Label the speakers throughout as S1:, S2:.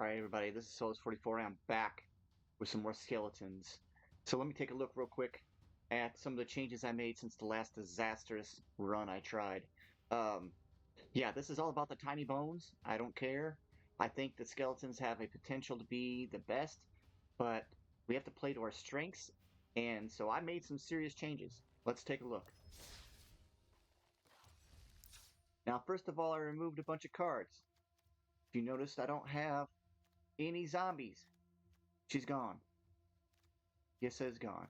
S1: All right, everybody, this is Solus 44, and I'm back with some more skeletons. So let me take a look real quick at some of the changes I made since the last disastrous run I tried. Um, yeah, this is all about the tiny bones. I don't care. I think the skeletons have a potential to be the best, but we have to play to our strengths, and so I made some serious changes. Let's take a look. Now, first of all, I removed a bunch of cards. If you noticed, I don't have any zombies. She's gone. Yessa's gone.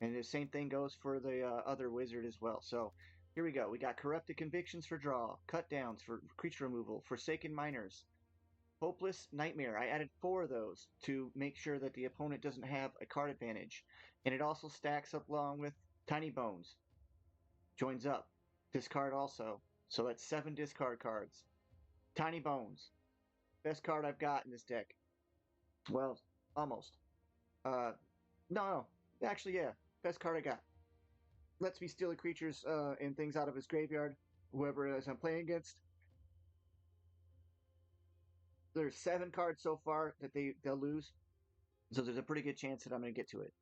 S1: And the same thing goes for the other wizard as well. So here we go. We got Corrupted Convictions for draw, Cut Downs for creature removal, Forsaken Miners, Hopeless Nightmare. I added 4 of those to make sure that the opponent doesn't have a card advantage. And it also stacks up along with Tiny Bones. Joins up. Discard also. So that's 7 discard cards. Tiny Bones. Best card I've got in this deck. Well, almost. No. Actually, yeah. Best card I got. Lets me steal the creatures and things out of his graveyard, whoever it is I'm playing against. There's 7 cards so far that they'll lose, so there's a pretty good chance that I'm going to get to it.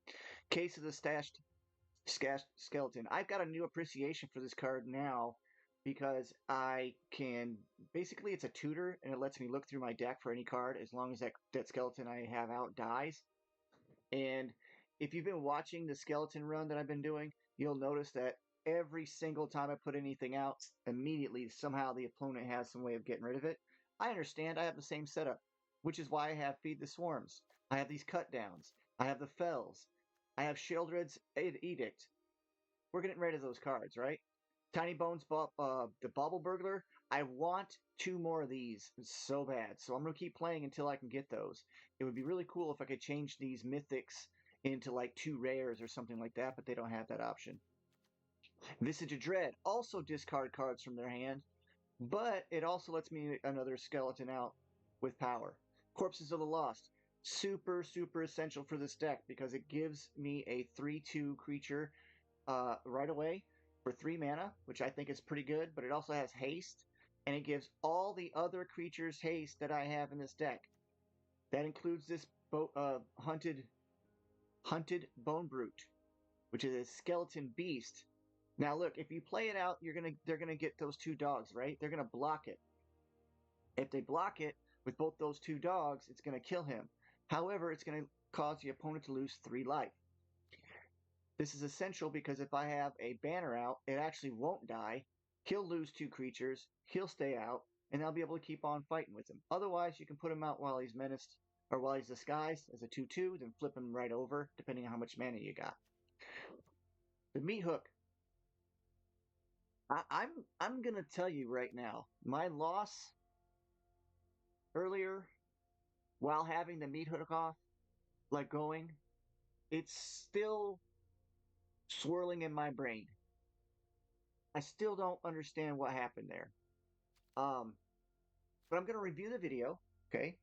S1: Case of the Stashed Skeleton. I've got a new appreciation for this card now because I can, basically it's a tutor and it lets me look through my deck for any card as long as that skeleton I have out dies. And if you've been watching the skeleton run that I've been doing, you'll notice that every single time I put anything out, immediately somehow the opponent has some way of getting rid of it. I understand. I have the same setup, which is why I have Feed the Swarms. I have these cut downs. I have the Fells. I have Sheoldred's Edict. We're getting rid of those cards, right? Tiny Bones, the Bauble Burglar. I want 2 more of these so bad, so I'm going to keep playing until I can get those. It would be really cool if I could change these mythics into like 2 rares or something like that, but they don't have that option. Visage of Dread, also discard cards from their hand, but it also lets me another skeleton out with power. Corpses of the Lost, super essential for this deck because it gives me a 3/2 creature right away for 3 mana, which I think is pretty good, but it also has haste, and it gives all the other creatures haste that I have in this deck. That includes this Hunted Bone Brute, which is a skeleton beast. Now look, if you play it out, they're gonna get those 2 dogs, right? They're gonna block it. If they block it with both those 2 dogs, it's gonna kill him. However, it's gonna cause the opponent to lose 3 life. This is essential because if I have a banner out, it actually won't die. He'll lose 2 creatures, he'll stay out, and I'll be able to keep on fighting with him. Otherwise, you can put him out while he's menaced, or while he's disguised as a 2/2, then flip him right over, depending on how much mana you got. The Meat Hook. I'm gonna tell you right now, my loss earlier while having the Meat Hook off, like going, it's still swirling in my brain. I still don't understand what happened there. But I'm gonna review the video, okay?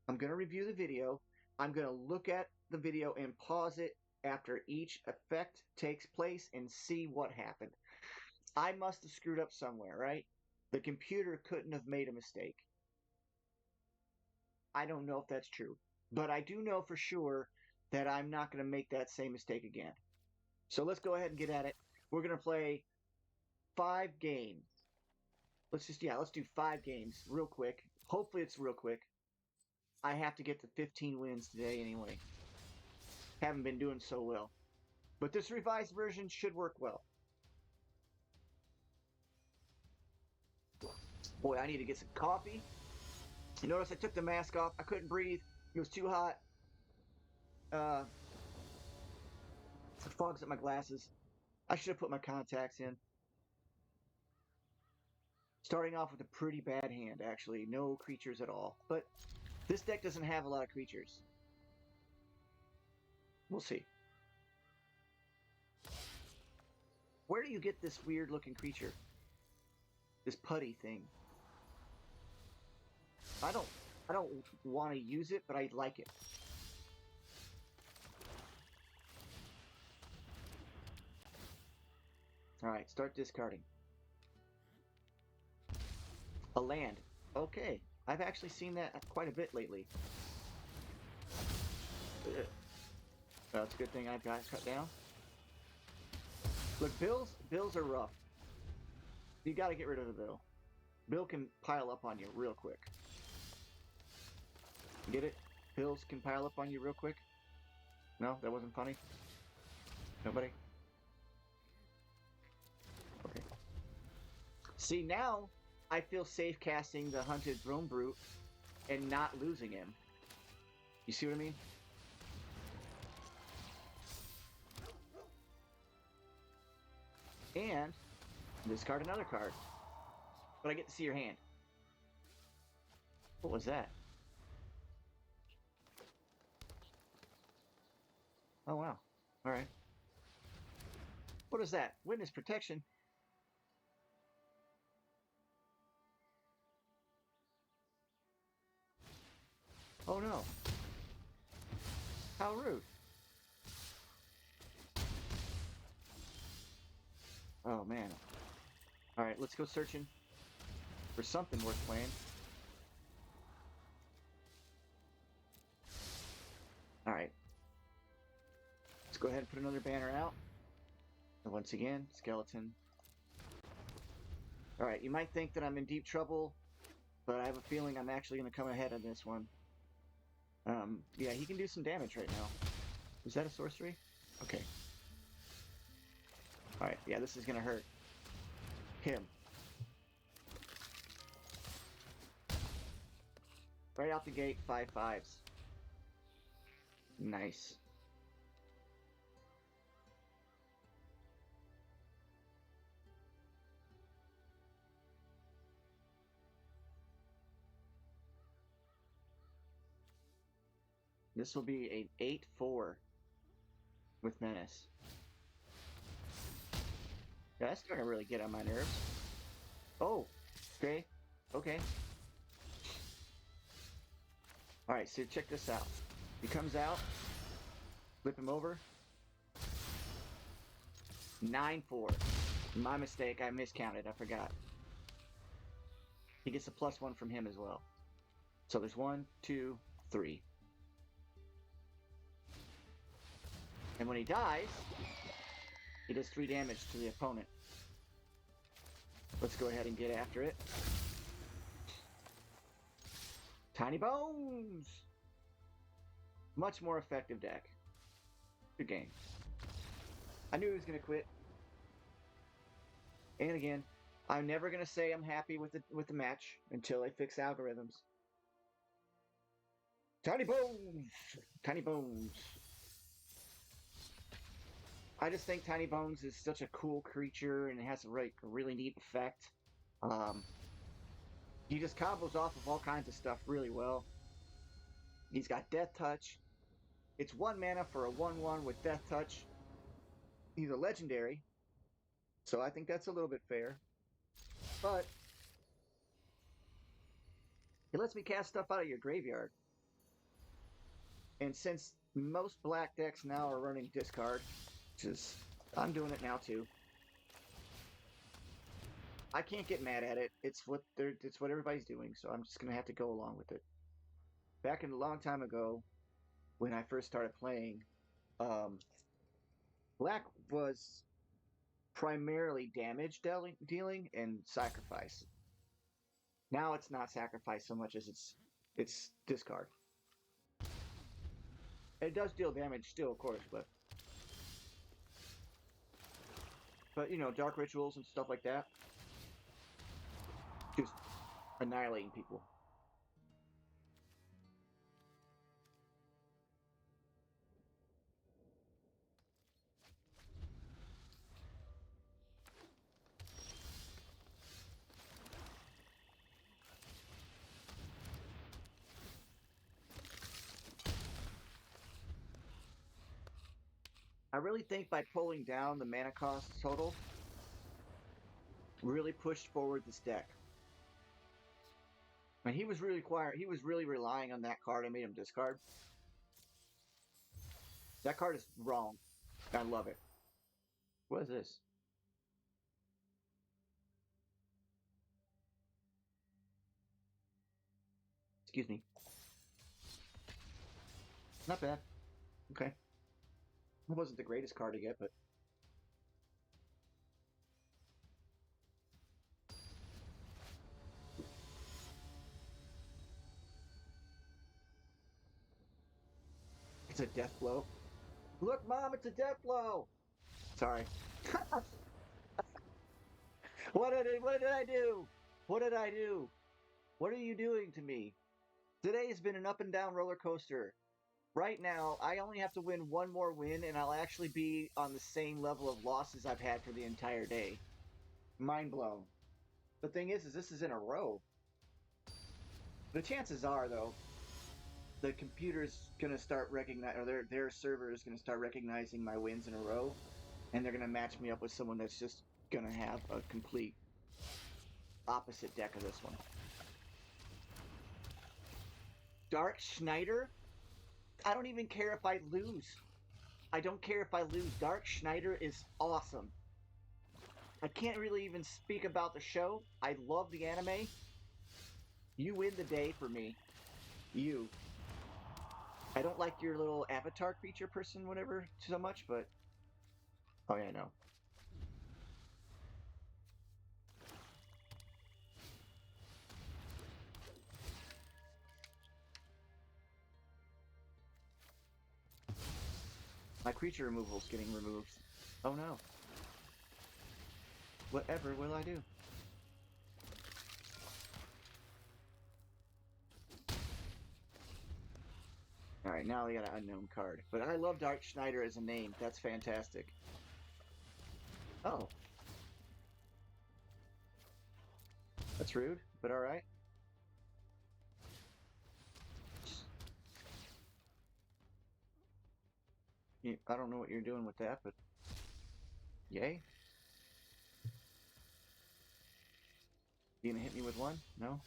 S1: I'm going to review the video. I'm going to look at the video and pause it after each effect takes place and see what happened. I must have screwed up somewhere, right? The computer couldn't have made a mistake. I don't know if that's true. But I do know for sure that I'm not going to make that same mistake again. So let's go ahead and get at it. We're going to play 5 games. Let's do 5 games real quick. Hopefully it's real quick. I have to get to 15 wins today anyway. Haven't been doing so well. But this revised version should work well. Boy, I need to get some coffee. You notice I took the mask off. I couldn't breathe. It was too hot. It fogs up my glasses. I should have put my contacts in. Starting off with a pretty bad hand, actually. No creatures at all. But this deck doesn't have a lot of creatures. We'll see. Where do you get this weird looking creature? This putty thing. I don't want to use it, but I like it. Alright, start discarding. A land. Okay. I've actually seen that quite a bit lately. Ugh. Oh, it's a good thing I've got it cut down. Look, bills are rough. You got to get rid of the bill. Bill can pile up on you real quick. Get it? Bills can pile up on you real quick. No, that wasn't funny. Nobody. Okay. See, now I feel safe casting the Hunted Throne Brute and not losing him. You see what I mean? And discard another card. But I get to see your hand. What was that? Oh, wow. All right. What is that? Witness protection? Oh, no. How rude. Oh, man. All right, let's go searching for something worth playing. All right. Let's go ahead and put another banner out. And once again, skeleton. All right, you might think that I'm in deep trouble, but I have a feeling I'm actually going to come ahead on this one. Yeah, he can do some damage right now. Is that a sorcery? Okay. All right, yeah, this is going to hurt him. Right out the gate, 5/5s. Nice. This will be an 8/4 with Menace. Yeah, that's starting to really get on my nerves. Oh, okay, okay. All right, so check this out. He comes out, flip him over. 9/4. My mistake, I miscounted, I forgot. He gets a +1 from him as well. So there's 1, 2, 3. And when he dies, he does 3 damage to the opponent. Let's go ahead and get after it. Tiny Bones! Much more effective deck. Good game. I knew he was going to quit. And again, I'm never going to say I'm happy with the match until I fix algorithms. Tiny Bones! Tiny Bones. I just think Tiny Bones is such a cool creature and it has a really neat effect. He just combos off of all kinds of stuff really well. He's got Death Touch. It's 1 mana for a 1/1 with Death Touch. He's a legendary, so I think that's a little bit fair. But it lets me cast stuff out of your graveyard. And since most black decks now are running discard, which is, I'm doing it now too. I can't get mad at it. It's what everybody's doing, so I'm just gonna have to go along with it. Back in a long time ago, when I first started playing, black was primarily damage dealing and sacrifice. Now it's not sacrifice so much as it's discard. It does deal damage still, of course, but you know, dark rituals and stuff like that, just annihilating people. I really think by pulling down the mana cost total, really pushed forward this deck. And he was really relying on that card. I made him discard. That card is wrong. I love it. What is this? Excuse me. Not bad. Okay. It wasn't the greatest card to get, but it's a death blow. Look, Mom, it's a death blow. Sorry. What did I do? What did I do? What are you doing to me? Today has been an up and down roller coaster. Right now, I only have to win one more win, and I'll actually be on the same level of losses I've had for the entire day. Mind blown. The thing is this is in a row. The chances are, though, the computer's gonna start recognize, or their server is gonna start recognizing my wins in a row, and they're gonna match me up with someone that's just gonna have a complete opposite deck of this one. Dark Schneider? I don't even care if I lose. I don't care if I lose. Dark Schneider is awesome. I can't really even speak about the show. I love the anime. You win the day for me. You. I don't like your little avatar creature person, whatever, so much, but. Oh, yeah, no. My creature removal is getting removed. Oh no. Whatever will I do? Alright, now we got an unknown card. But I love Dark Schneider as a name. That's fantastic. Oh. That's rude, but alright. I don't know what you're doing with that, but yay. You gonna hit me with one? No?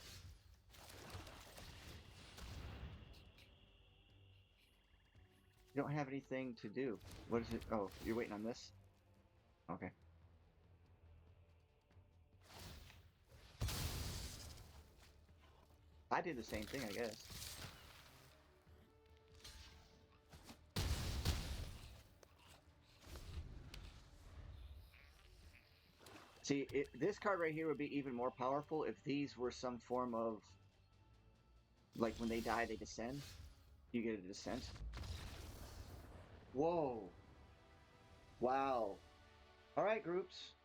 S1: You don't have anything to do. What is it? Oh, you're waiting on this? Okay. I did the same thing, I guess. See, this card right here would be even more powerful if these were some form of, like, when they die, they descend. You get a descent. Whoa. Wow. All right, groups.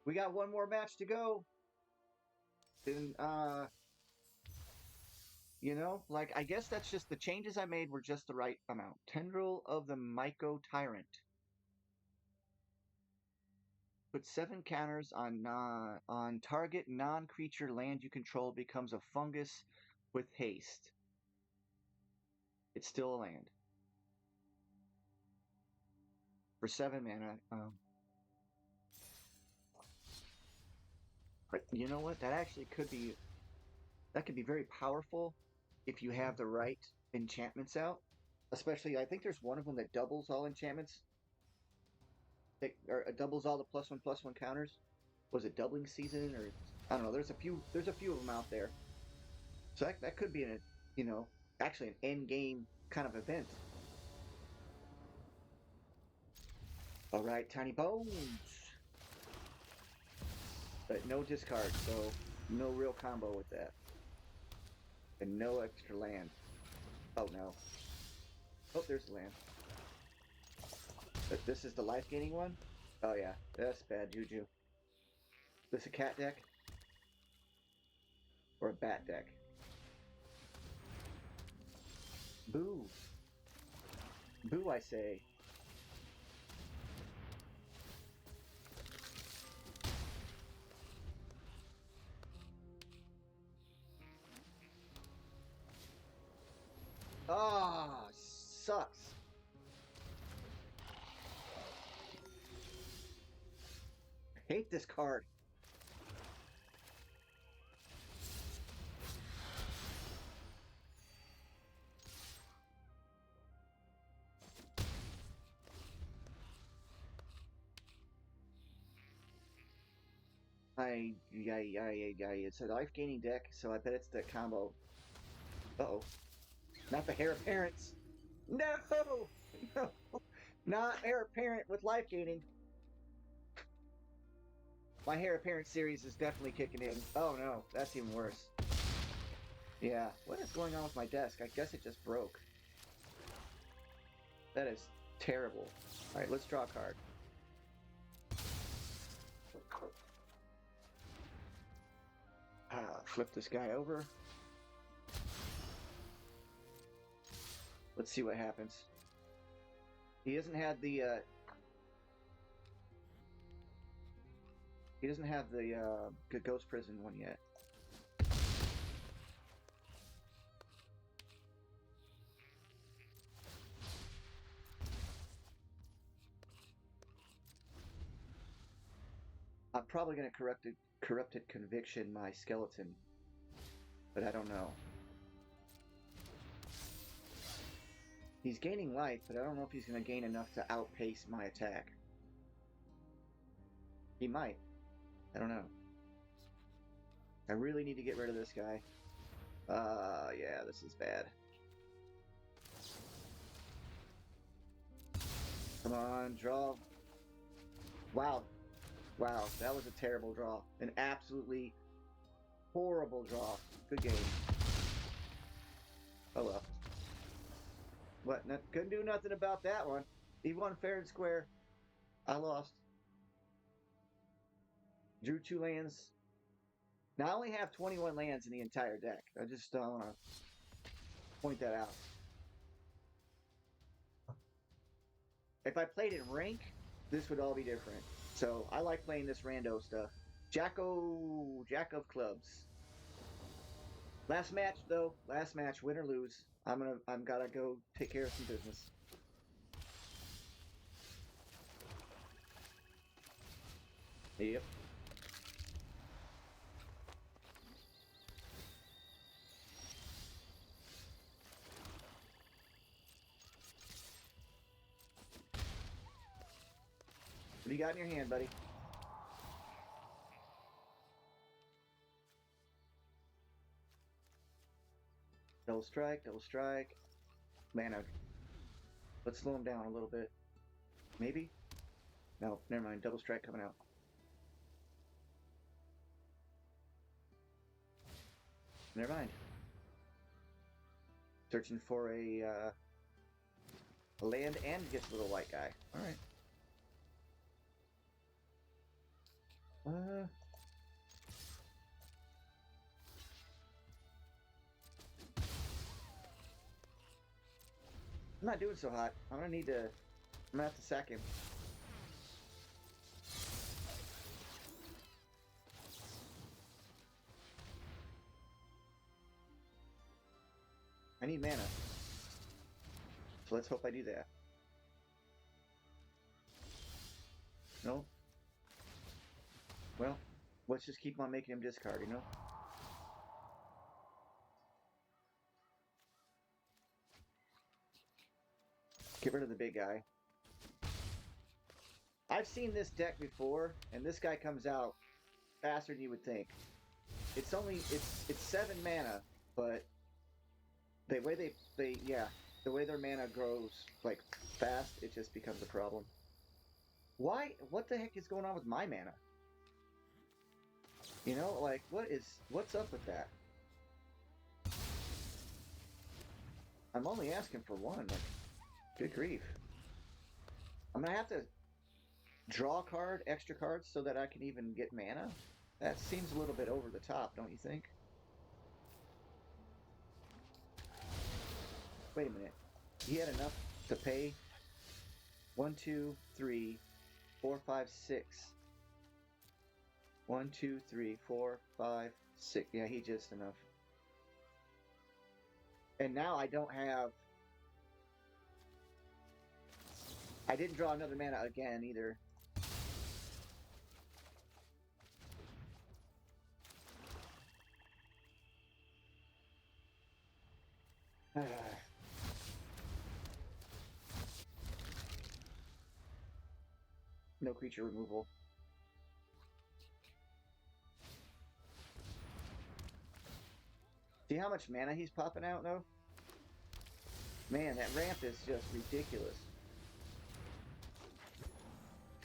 S1: We got one more match to go. Then, you know, like, I guess that's just the changes I made were just the right amount. Tendril of the Myco Tyrant. Put 7 counters on target non-creature land you control becomes a fungus with haste. It's still a land. For 7 mana. But you know what? That actually could be very powerful if you have the right enchantments out. Especially, I think there's one of them that doubles all enchantments. Or doubles all the +1/+1 counters. Was it doubling season or I don't know? There's a few of them out there. So that could be you know, actually an end game kind of event. All right, Tiny Bones. But no discard, so no real combo with that. And no extra land. Oh no. Oh, there's the land. But this is the life gaining one? Oh yeah, that's bad juju. This a cat deck? Or a bat deck? Boo. Boo, I say. Ah, sucks. I hate this card. It's a life gaining deck, so I bet it's the combo. Uh-oh. Not the heir apparents. No! No! Not heir apparent with life gaining. My heir apparent series is definitely kicking in. Oh no, that's even worse. Yeah, what is going on with my desk? I guess it just broke. That is terrible. Alright, let's draw a card. Flip this guy over. Let's see what happens. He doesn't have the Ghost Prison one yet. I'm probably gonna corrupted conviction my skeleton, but I don't know. He's gaining life, but I don't know if he's gonna gain enough to outpace my attack. He might. I don't know. I really need to get rid of this guy. Yeah, this is bad. Come on, draw. Wow. Wow, that was a terrible draw. An absolutely horrible draw. Good game. Oh well. What? Couldn't do nothing about that one. He won fair and square. I lost. Drew 2 lands. Now I only have 21 lands in the entire deck. I just want to point that out. If I played in rank, this would all be different. So I like playing this rando stuff. Jack of clubs. Last match though. Last match, win or lose. I'm gotta go take care of some business. Yep. What do you got in your hand, buddy? Double strike, double strike. Mana. Let's slow him down a little bit. Maybe? No, never mind. Double strike coming out. Never mind. Searching for a land and gets a little white guy. Alright. I'm not doing so hot. I'm gonna have to sack him. I need mana. So let's hope I do that. No? Well, let's just keep on making him discard, you know? Get rid of the big guy. I've seen this deck before, and this guy comes out faster than you would think. It's 7 mana, but the way the way their mana grows like fast, it just becomes a problem. Why? What the heck is going on with my mana? You know, like what's up with that? I'm only asking for one. Like, good grief. I'm gonna have to draw a card, extra cards, so that I can even get mana? That seems a little bit over the top, don't you think? Wait a minute. He had enough to pay 1, 2, 3, 4, 5, 6. 1, 2, 3, 4, 5, 6. Yeah, he just enough. And now I don't have... I didn't draw another mana again either. No creature removal. See, how much mana he's popping out, though? Man, that ramp is just ridiculous.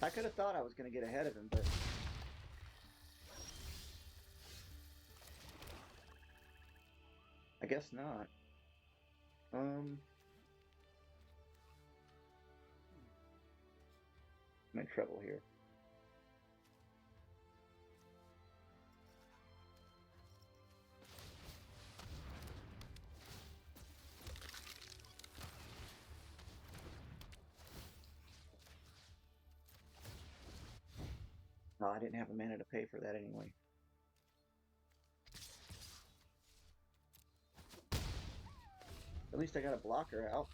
S1: I could have thought I was going to get ahead of him, but... I guess not. I'm in trouble here. Oh, I didn't have a mana to pay for that anyway. At least I got a blocker out.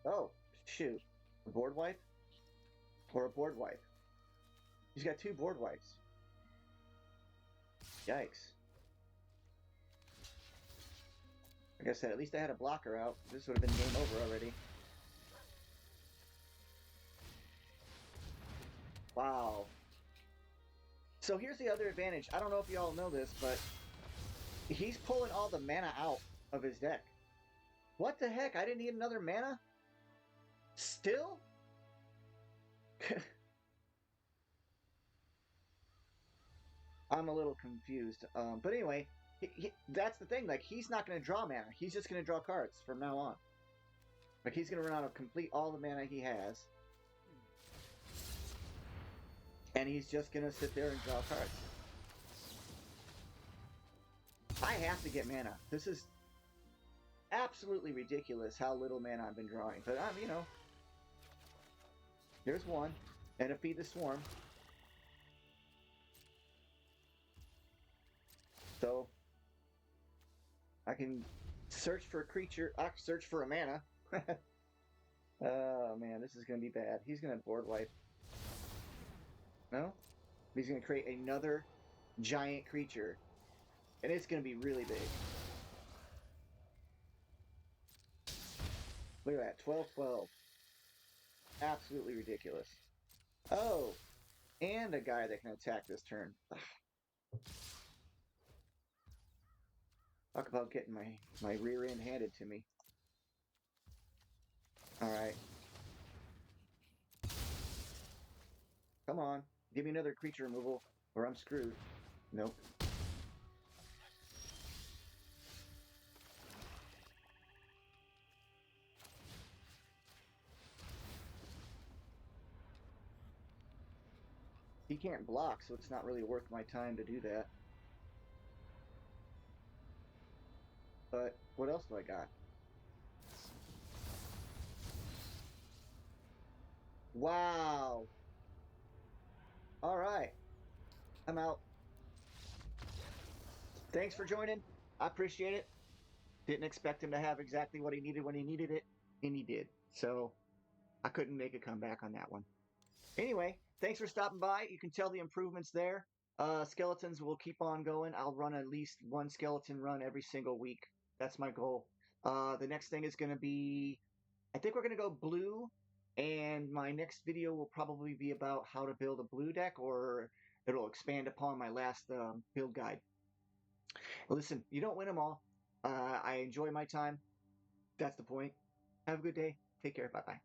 S1: Oh, shoot. A board wipe? Or a board wipe? He's got 2 board wipes. Yikes. Like I said, at least I had a blocker out. This would have been game over already. Wow. So here's the other advantage. I don't know if you all know this, but he's pulling all the mana out of his deck. What the heck? I didn't need another mana? Still? I'm a little confused. But anyway, that's the thing. Like, he's not going to draw mana. He's just going to draw cards from now on. Like, he's going to run out of complete all the mana he has. And he's just going to sit there and draw cards. I have to get mana. This is absolutely ridiculous how little mana I've been drawing. But, you know, there's one. And a Feed the Swarm. So, I can search for a creature. I can search for a mana. Oh, man, this is going to be bad. He's going to board wipe. No? He's going to create another giant creature. And it's going to be really big. Look at that. 12-12. Absolutely ridiculous. Oh! And a guy that can attack this turn. Talk about getting my rear end handed to me. Alright. Come on. Give me another creature removal, or I'm screwed. Nope. He can't block, so it's not really worth my time to do that. But what else do I got? Wow. All right. I'm out. Thanks for joining. I appreciate it. Didn't expect him to have exactly what he needed when he needed it, and he did. So I couldn't make a comeback on that one. Anyway, thanks for stopping by. You can tell the improvements there. Skeletons will keep on going. I'll run at least one skeleton run every single week. That's my goal. The next thing is going to be, I think we're going to go blue, and my next video will probably be about how to build a blue deck, or it'll expand upon my last build guide. Listen, you don't win them all. I enjoy my time. That's the point. Have a good day. Take care. Bye-bye.